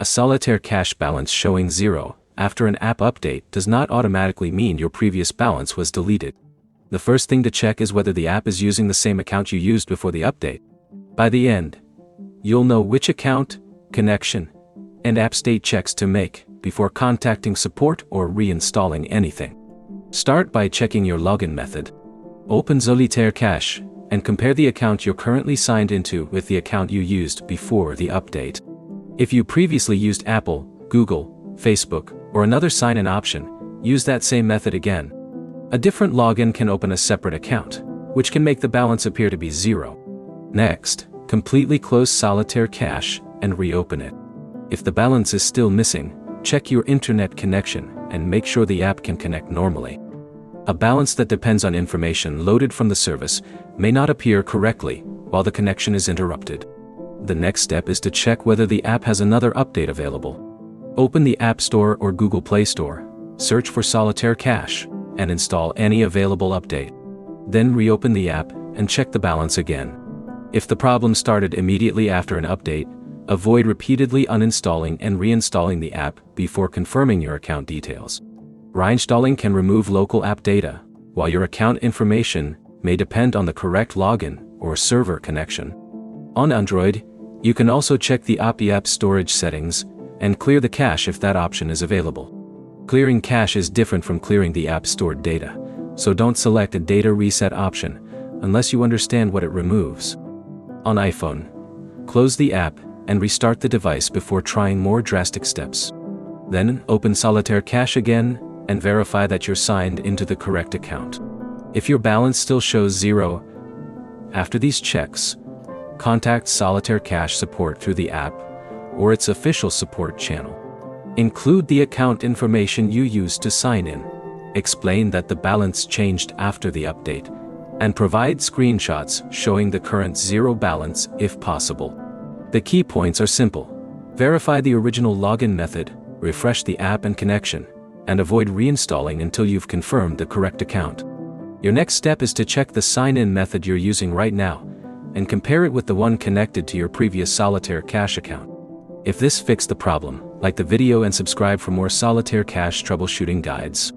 A Solitaire cache balance showing 0 after an app update does not automatically mean your previous balance was deleted. The first thing to check is whether the app is using the same account you used before the update. By the end, you'll know which account, connection, and app state checks to make before contacting support or reinstalling anything. Start by checking your login method. Open Solitaire cache and compare the account you're currently signed into with the account you used before the update. If you previously used Apple, Google, Facebook, or another sign-in option, use that same method again. A different login can open a separate account, which can make the balance appear to be 0. Next, completely close Solitaire cache and reopen it. If the balance is still missing, check your internet connection and make sure the app can connect normally. A balance that depends on information loaded from the service may not appear correctly while the connection is interrupted. The next step is to check whether the app has another update available. Open the App Store or Google Play Store, search for Solitaire cache, and install any available update. Then reopen the app and check the balance again. If the problem started immediately after an update, avoid repeatedly uninstalling and reinstalling the app before confirming your account details. Reinstalling can remove local app data, while your account information may depend on the correct login or server connection. On Android, you can also check the app storage settings and clear the cache if that option is available. Clearing cache is different from clearing the app stored data, so don't select a data reset option unless you understand what it removes. On iPhone, close the app and restart the device before trying more drastic steps. Then, open Solitaire cache again and verify that you're signed into the correct account. If your balance still shows 0 after these checks, contact Solitaire cache support through the app or its official support channel. Include the account information you used to sign in, explain that the balance changed after the update, and provide screenshots showing the current 0 balance if possible. The key points are simple. Verify the original login method, refresh the app and connection, and avoid reinstalling until you've confirmed the correct account. Your next step is to check the sign-in method you're using right now, and compare it with the one connected to your previous Solitaire cache account. If this fixed the problem, like the video and subscribe for more Solitaire cache troubleshooting guides.